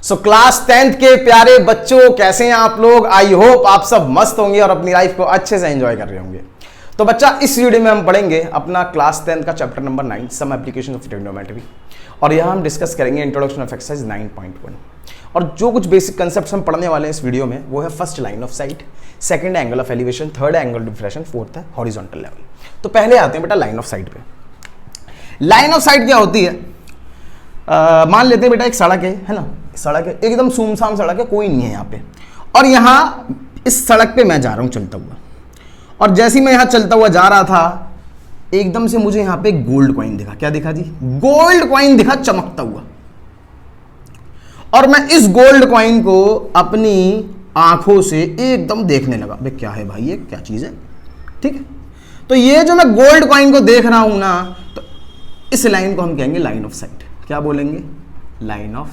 So class 10th के प्यारे बच्चों, कैसे हैं आप लोग? आई होप आप सब मस्त होंगे और अपनी लाइफ को अच्छे से एंजॉय कर रहे होंगे। तो बच्चा, इस वीडियो में हम पढ़ेंगे अपना क्लास 10th का chapter number 9 some application of trigonometry, और यहां हम डिस्कस करेंगे इंट्रोडक्शन ऑफ एक्सरसाइज 9.1। और जो कुछ बेसिक कंसेप्ट्स हम पढ़ने वाले हैं इस वीडियो में वो है first line of site, second angle of elevation, third angle of diffraction, fourth है हॉरिजॉन्टल लेवल। तो पहले आते हैं बेटा लाइन ऑफ साइट पे। लाइन ऑफ साइट क्या होती है? मान लेते हैं बेटा एक सड़क है ना, सड़क है, एकदम सुनसान सड़क है, कोई नहीं है यहाँ पे, और यहाँ इस सड़क पे मैं जा रहा हूँ चलता हुआ, और जैसे ही मैं यहाँ चलता हुआ जा रहा था एकदम से मुझे यहाँ पे गोल्ड कॉइन दिखा। क्या दिखा जी? गोल्ड कॉइन दिखा चमकता हुआ, और मैं इस गोल्ड कॉइन को अपनी आंखों से एकदम देखने लगा। भाई क्या है भाई, ये क्या चीज है? ठीक है, तो ये जो मैं गोल्ड कॉइन को देख रहा हूं ना, तो इस लाइन को हम कहेंगे लाइन ऑफ साइट। क्या बोलेंगे? लाइन ऑफ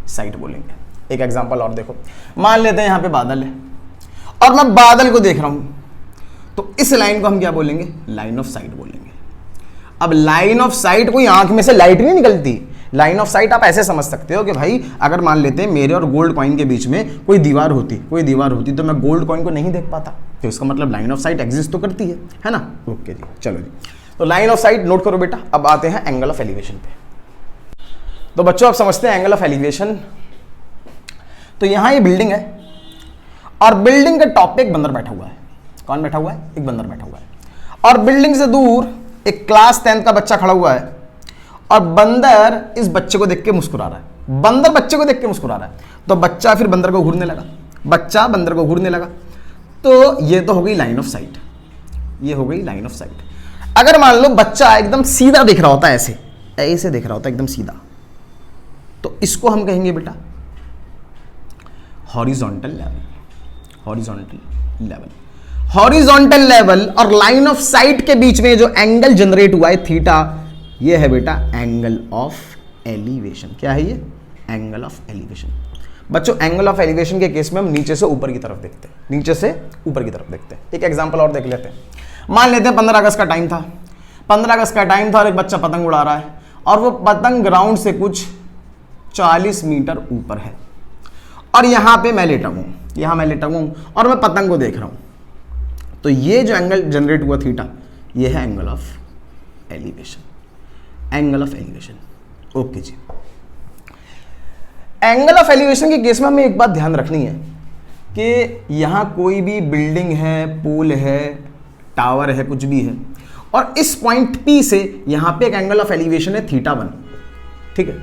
साइट बोलेंगे। एक एग्जांपल और देखो, मान लेते हैं यहां पे बादल है और मैं बादल को देख रहा हूं, तो इस लाइन को हम क्या बोलेंगे? लाइन ऑफ साइट बोलेंगे। अब लाइन ऑफ साइट, कोई आंख में से लाइट नहीं निकलती। लाइन ऑफ साइट आप ऐसे समझ सकते हो कि भाई अगर मान लेते हैं मेरे और गोल्ड कॉइन के बीच में कोई दीवार होती तो मैं गोल्ड कॉइन को नहीं देख पाता, तो इसका मतलब लाइन ऑफ साइट एग्जिस्ट तो करती है ना। ओके जी, चलो जी, तो लाइन ऑफ साइट नोट करो बेटा। अब आते हैं एंगल ऑफ एलिवेशन पे। तो बच्चों आप समझते हैं एंगल ऑफ एलिवेशन। तो यहां ये बिल्डिंग है और बिल्डिंग के टॉप पे एक बंदर बैठा हुआ है। कौन बैठा हुआ है? एक बंदर बैठा हुआ है, और बिल्डिंग से दूर एक क्लास 10th का बच्चा खड़ा हुआ है, और बंदर इस बच्चे को देख के मुस्कुरा रहा है। बंदर बच्चे को देख के मुस्कुरा रहा है, तो बच्चा फिर बंदर को घूरने लगा, बच्चा बंदर को घूरने लगा। तो ये तो हो गई लाइन ऑफ साइट, ये हो गई लाइन ऑफ साइट। अगर मान लो बच्चा एकदम सीधा दिख रहा होता है, ऐसे ऐसे दिख रहा होता है एकदम सीधा, तो इसको हम कहेंगे बेटा horizontal level. Horizontal level, horizontal level और लाइन ऑफ साइट के बीच में जो एंगल जनरेट हुआ है थीटा, ये है बेटा एंगल ऑफ एलिवेशन। क्या है ये? Angle of elevation. बच्चों एंगल ऑफ एलिवेशन के केस में हम नीचे से ऊपर की तरफ देखते हैं, नीचे से ऊपर की तरफ देखते हैं। एक एग्जांपल और देख लेते हैं। मान लेते हैं 15 अगस्त का टाइम था, 15 अगस्त का टाइम था और एक बच्चा पतंग उड़ा रहा है, और वो पतंग ग्राउंड से कुछ 40 मीटर ऊपर है, और यहां पे मैं लेटा हूं, यहां मैं लेटा हूं और मैं पतंग को देख रहा हूं। तो ये जो एंगल जनरेट हुआ थीटा, ये है angle of elevation. Angle of elevation. Okay जी, एंगल ऑफ एलिवेशन के केस में हमें एक बात ध्यान रखनी है कि यहां कोई भी बिल्डिंग है, पोल है, टावर है, कुछ भी है, और इस पॉइंट P से यहां पे एक एंगल ऑफ एलिवेशन है θ1, ठीक है,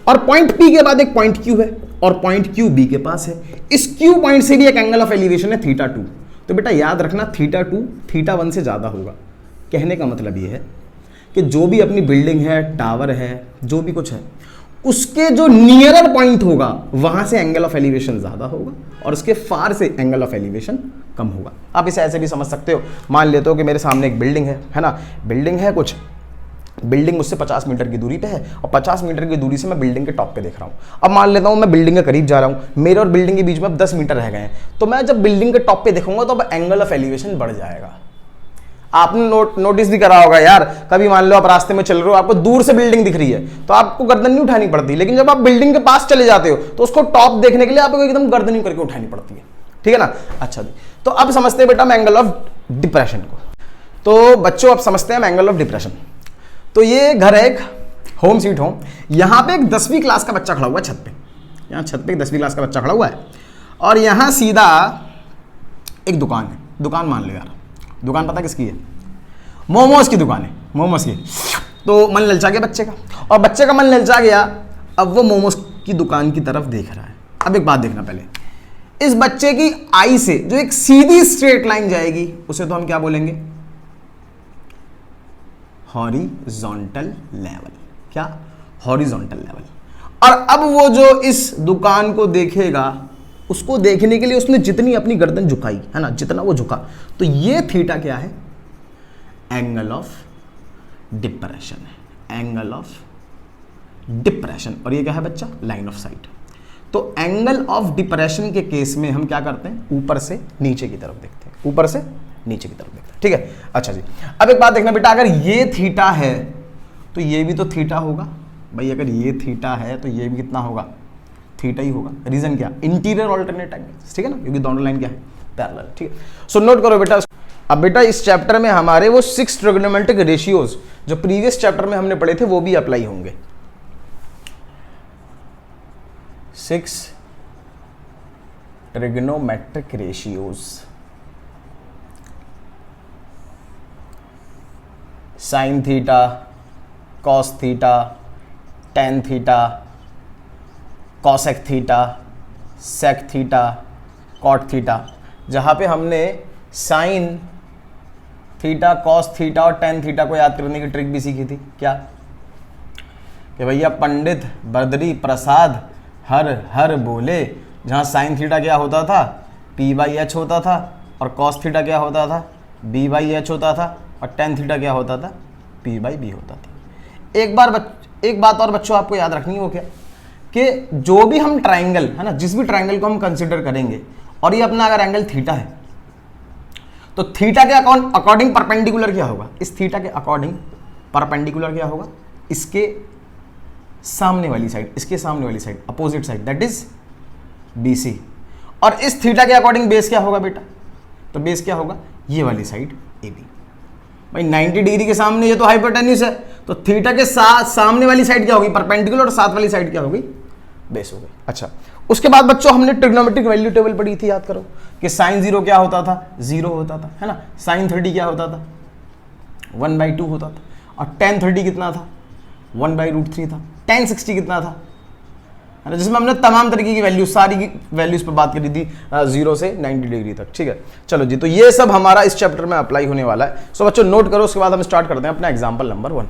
और पॉइंट P के बाद एक पॉइंट Q है और पॉइंट Q B के पास है। इस Q पॉइंट से भी एक एंगल ऑफ एलिवेशन है θ2। तो बेटा याद रखना θ2 θ1 से ज्यादा होगा। कहने का मतलब ये है कि जो भी अपनी बिल्डिंग है, टावर है, जो भी कुछ है, उसके जो नियरर पॉइंट होगा वहां से एंगल ऑफ एलिवेशन ज्यादा होगा और उसके फार से एंगल ऑफ एलिवेशन कम होगा। आप इसे ऐसे भी समझ सकते हो। मान लेते हो कि मेरे सामने एक बिल्डिंग है ना, बिल्डिंग है कुछ, बिल्डिंग मुझसे 50 मीटर की दूरी पे है, और 50 मीटर की दूरी से मैं बिल्डिंग के टॉप पे देख रहा हूँ। अब मान लेता हूँ मैं बिल्डिंग के करीब जा रहा हूँ, मेरे और बिल्डिंग के बीच में अब 10 मीटर रह गए हैं, तो मैं जब बिल्डिंग के टॉप पे देखूंगा तो अब एंगल ऑफ एलिवेशन बढ़ जाएगा। आपने नोटिस भी करा होगा यार, कभी मान लो आप रास्ते में चल रहे हो, आपको दूर से बिल्डिंग दिख रही है तो आपको गर्दन नहीं उठानी पड़ती, लेकिन जब आप बिल्डिंग के पास चले जाते हो तो उसको टॉप देखने के लिए आपको एकदम गर्दन करके उठानी पड़ती है, ठीक है ना। अच्छा जी, तो अब समझते हैं बेटा एंगल ऑफ डिप्रेशन को। तो बच्चों आप समझते हैं एंगल ऑफ डिप्रेशन। तो ये घर है एक, होम स्वीट होम, यहां पे एक 10वीं क्लास का बच्चा खड़ा हुआ है छत पे, यहां छत पे एक 10वीं क्लास का बच्चा खड़ा हुआ है, और यहां सीधा एक दुकान है। दुकान मान लो यार, दुकान पता किसकी है? मोमोज की दुकान है, मोमोज की। तो मन ललचा गया बच्चे का, और बच्चे का मन ललचा गया, अब वो मोमोज की दुकान की तरफ देख रहा है। अब एक बात देखना, पहले इस बच्चे की आई से जो एक सीधी स्ट्रेट लाइन जाएगी उसे तो हम क्या बोलेंगे? Horizontal level. क्या? Horizontal level. और अब वो जो इस दुकान को देखेगा, उसको देखने के लिए उसने जितनी अपनी गर्दन झुकाई है ना, जितना वो झुका, तो ये थीटा क्या है? एंगल ऑफ डिप्रेशन है, एंगल ऑफ डिप्रेशन। और ये क्या है बच्चा? Line of site. तो एंगल ऑफ डिप्रेशन के केस में हम क्या करते हैं? ऊपर से नीचे की तरफ देखते हैं, ऊपर से नीचे की तरफ देखते हैं, ठीक है। अच्छा जी, अब एक बात देखना बेटा, अगर ये थीटा है तो ये भी तो थीटा होगा भाई। अगर ये थीटा है तो ये भी कितना होगा? थीटा ही होगा। रीजन क्या, इंटीरियर ऑल्टरनेट एंगल्स, ठीक है ना, क्योंकि दोनों लाइन क्या है, पैरेलल, ठीक है। सो नोट करो बेटा। अब बेटा इस चैप्टर में हमारे वो 6 ट्रिग्नोमेट्रिक रेशियोज जो प्रीवियस चैप्टर में हमने पढ़े थे वो भी अप्लाई होंगे। 6 trigonometric ratios, sine theta, cos theta, tan theta, cosec theta, sec theta, cot theta, जहां पे हमने साइन थीटा, कॉस थीटा और टेन थीटा को याद करने की ट्रिक भी सीखी थी। क्या कि भैया पंडित बद्री प्रसाद हर हर बोले, जहां साइन थीटा क्या होता था, p/h होता था, और कॉस थीटा क्या होता था, b/h होता था, और टेन थीटा क्या होता था, p/b होता था। एक बात और बच्चों आपको याद रखनी हो क्या, कि जो भी हम ट्राइंगल है ना, जिस भी ट्राइंगल को हम कंसिडर करेंगे और ये अपना अगर एंगल थीटा है, तो थीटा के अकॉर्डिंग परपेंडिकुलर क्या होगा, इस थीटा के अकॉर्डिंग परपेंडिकुलर क्या होगा, इसके सामने वाली साइड, इसके सामने वाली side, opposite side, that is BC। और इस थीटा के अकॉर्डिंग बेस क्या होगा बेटा, तो बेस क्या होगा, ये वाली साइड AB। भाई 90 डिग्री के सामने ये तो हाइपोटेन्यूस है, तो थीटा के साथ सामने वाली साइड क्या होगी, परपेंडिकुलर, और साथ वाली साइड क्या होगी, बेस हो गई। अच्छा, उसके बाद बच्चों हमने ट्रिग्नोमेट्रिक वैल्यू टेबल पढ़ी थी, याद करो कि साइन 0 क्या होता था, 0 होता था, है ना। साइन 30 क्या होता था, 1/2 होता था, और tan 30 कितना था, 1/√3 था। tan 60 कितना था, है ना, जिसमें हमने तमाम तरीके की वैल्यूज, सारी की वैल्यूज पर बात करी थी 0 से 90 डिग्री तक, ठीक है। चलो जी, तो ये सब हमारा इस चैप्टर में अप्लाई होने वाला है। सो बच्चों नोट करो, उसके बाद हम स्टार्ट करते हैं अपना example number 1।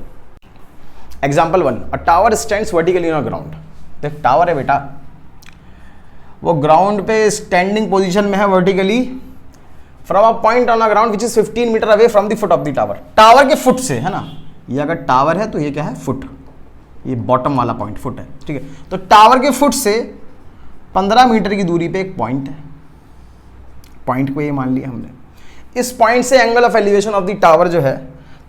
Example 1, a tower stands vertically on ground. देख टावर है बेटा, वो ग्राउंड पे स्टैंडिंग पोजीशन में है vertically from a point on a ground which is 15 metre away from the foot of the tower. Tower के foot से, है ना, ये अगर टावर है तो ये क्या है, फुट, ये बॉटम वाला पॉइंट फुट है, ठीक है। तो टावर के फुट से 15 मीटर की दूरी पे एक पॉइंट है, पॉइंट को ये मान लिया हमने। इस पॉइंट से angle of elevation of the tower जो है,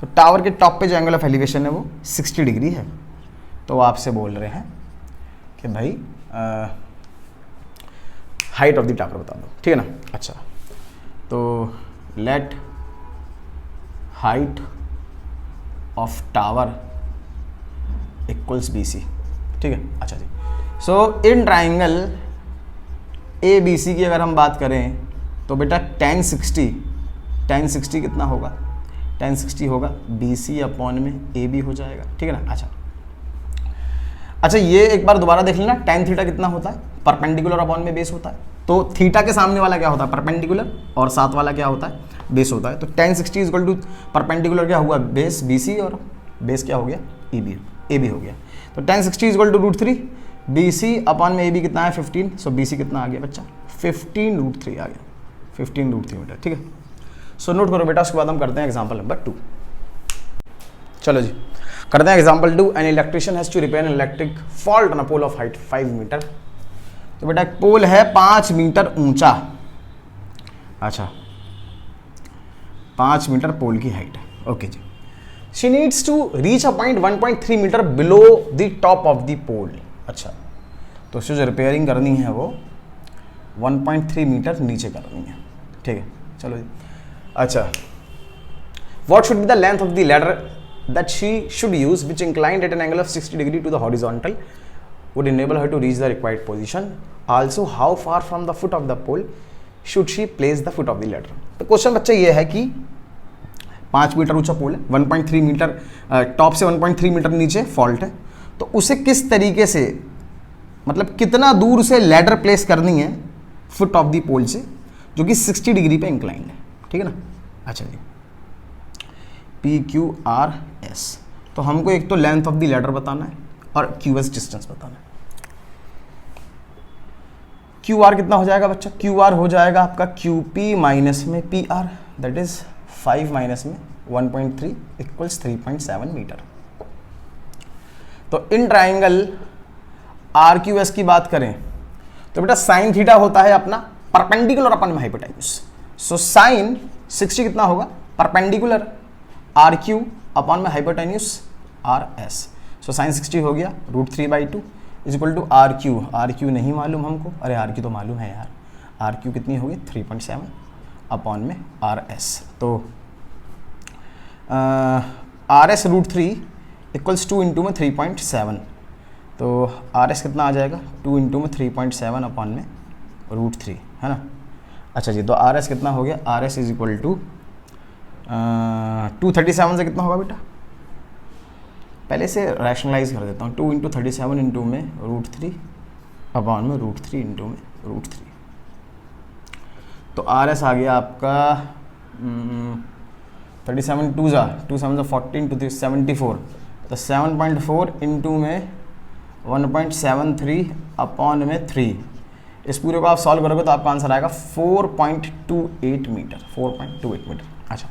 तो टावर के टॉप पे जो एंगल ऑफ एलिवेशन है वो 60 डिग्री है। तो वो आपसे बोल रहे हैं कि भाई हाइट ऑफ द टावर बता दो, ठीक है ना। अच्छा, तो let height of tower equals BC, ठीक है। अच्छा जी, सो इन ट्राइंगल ABC की अगर हम बात करें तो बेटा tan 60 कितना होगा, tan 60 होगा BC अपॉन में AB हो जाएगा, ठीक है ना। अच्छा, ये एक बार दोबारा देख लेना, tan थीटा कितना होता है, परपेंडिकुलर अपॉन में बेस होता है। तो थीटा के सामने वाला क्या होता है, परपेंडिकुलर, और साथ वाला क्या होता है, बेस होता है। तो tan 60 इक्वल टू परपेंडिकुलर क्या हुआ, बेस BC, और बेस क्या हो गया, AB हो गया। तो tan 60 equal to √3, BC upon में AB कितना है 15, सो BC कितना आ गया बच्चा, 15√3 आ गया, 15√3 मीटर, ठीक है। सो नोट करो बेटा, उसके बाद हम करते हैं एग्जाम्पल नंबर 2। चलो जी, करते हैं example 2। An electrician has to repair an electric fault on a pole of height 5 metre. तो बेटा एक पोल है 5 मीटर ऊंचा, अच्छा 5 मीटर पोल की हाइट है, ओके जी। She needs to reach a point 1.3 metre below the top of the pole. अच्छा, तो उसे जो रिपेयरिंग करनी है वो 1.3 मीटर नीचे करनी है, ठीक है। चलो जी, अच्छा, what should be the length of the ladder that she should use which inclined at an angle of 60 degree to the horizontal would enable her to reach the required position, also how far from the foot of the pole should she place the foot of the ladder। तो question बच्चा ये है कि 5 metre ऊंचा पोल है, 1.3 metre top से 1.3 metre नीचे fault है, तो उसे किस तरीके से, मतलब कितना दूर से लैडर प्लेस करनी है फुट ऑफ द पोल से, जो कि 60 डिग्री पे इंक्लाइंड है, ठीक है ना। अच्छा जी, PQRS, तो हमको एक तो लेंथ ऑफ द लैडर बताना है और QS डिस्टेंस बताना है। QR कितना हो जाएगा बच्चा, QR हो जाएगा आपका QP माइनस में PR, दैट इज 5 माइनस में 1.3 इक्वल्स 3.7 मीटर। तो इन ट्राइंगल RQS की बात करें तो बेटा साइन थीटा होता है अपना परपेंडिकुलर अपन में हाइपोटेन्यूज, सो साइन 60 कितना होगा, परपेंडिकुलर RQ अपॉन में हाइपोटेन्यूज RS, सो साइन 60 हो गया √3/2 is equal to R Q नहीं मालूम हमको, अरे आर क्यू तो मालूम है यार, आर क्यू कितनी होगी 3.7 अपॉन में आर एस। तो आर एस √3 इक्वल्स 2 इंटू में 3.7, तो आर एस कितना आ जाएगा 2 इंटू में 3.7 अपॉन में √3, है ना। अच्छा जी, तो आर एस कितना हो गया, R S is equal to 237 से कितना होगा बेटा, पहले से रैशनलाइज कर देता हूँ, 2 इंटू 37 इंटू में √3 अपॉन में √3 इंटू में √3, तो आर एस आ गया आपका 37 2 7 14 2 74, तो 7.4 इंटू में 1.73 अपॉन में 3, इस पूरे को आप सॉल्व करोगे तो आपका आंसर आएगा 4.28 मीटर, 4.28 मीटर। अच्छा,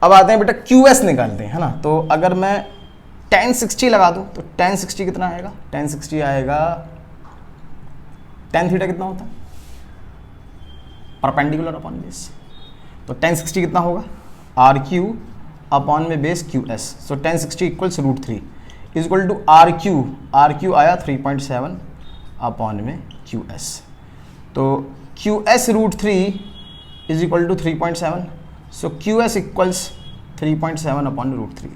अब आते हैं बेटा QS निकालते हैं, है ना। तो अगर मैं tan 60 लगा दूं तो tan 60 कितना आएगा, tan 60 आएगा, tan थीटा कितना होता है परपेंडिकुलर अपॉन बेस, तो tan 60 कितना होगा RQ अपॉन में base QS, so tan 60 equals √3 is equal to RQ आया 3.7 अपॉन में QS, तो QS √3 is equal to 3.7, so QS equals 3.7 upon √3,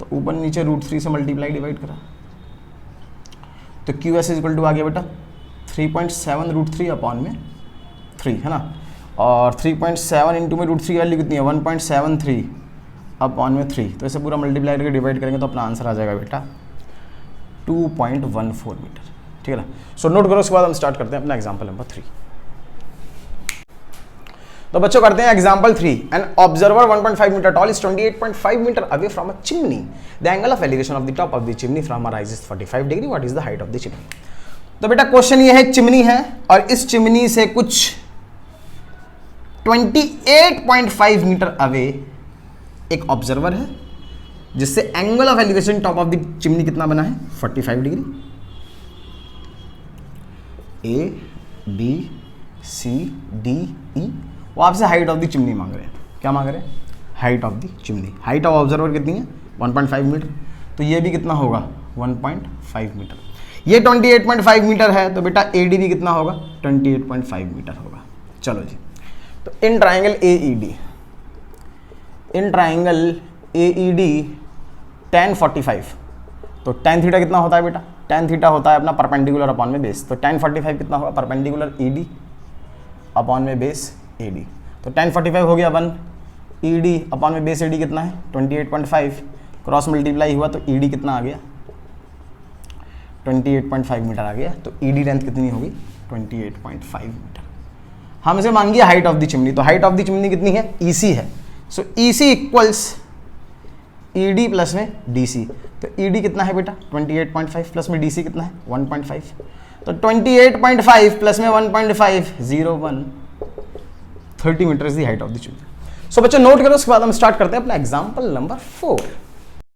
तो ऊपर नीचे √3 से मल्टीप्लाई डिवाइड करा, तो QS इज इक्वल टू आ गया बेटा 3.7 √3 अपॉन में 3, है ना, और 3.7 इंटू में √3 की वैल्यू कितनी है 1.73 अपॉन में 3, तो इसे पूरा मल्टीप्लाई करके डिवाइड करेंगे तो अपना आंसर आ जाएगा बेटा 2.14 मीटर, ठीक है ना। सो नोट करो, उसके बाद हम स्टार्ट करते हैं अपना एग्जाम्पल नंबर 3। तो बच्चों करते हैं example 3। An observer 1.5 metre tall is 28.5 metre away from a chimney, the angle of elevation of the top of the chimney from a rise is 45 degree, what is the height of the chimney. तो बेटा question ये है, chimney है और इस chimney से कुछ 28.5 metre away एक ऑब्जर्वर है जिससे angle of elevation top of the chimney कितना बना है 45 degree. A B C D E, वो आपसे हाइट ऑफ द चिमनी मांग रहे हैं, क्या मांग रहे हैं height of the chimney. Height of observer कितनी है 1.5 मीटर, तो ये भी कितना होगा 1.5 मीटर, ये 28.5 मीटर है, तो बेटा AD भी कितना होगा 28.5 मीटर होगा। चलो जी, तो इन ट्राइंगल AED tan 45, तो tan थीटा कितना होता है बेटा, tan थीटा होता है अपना परपेंडिकुलर अपॉन में बेस, तो tan 45 कितना होगा परपेंडिकुलर ED अपॉन में बेस AD, तो tan 45 हो गया 1, ED अपॉन में बेस AD कितना है 28.5, क्रॉस मल्टीप्लाई हुआ तो ED कितना आ गया 28.5 मीटर आ गया, तो ED लेंथ कितनी होगी 28.5 मीटर। हमसे मांगी हाइट ऑफ द चिमनी, तो हाइट ऑफ द चिमनी कितनी है EC है, सो EC इक्वल्स ED प्लस में DC, तो ED कितना है बेटा 28.5 प्लस में DC कितना है 1.5, तो 28.5 प्लस में 1.5 01 30 metre is the height of the chimney. So बच्चों नोट करो, उसके बाद हम स्टार्ट करते हैं अपना एग्जांपल नंबर 4।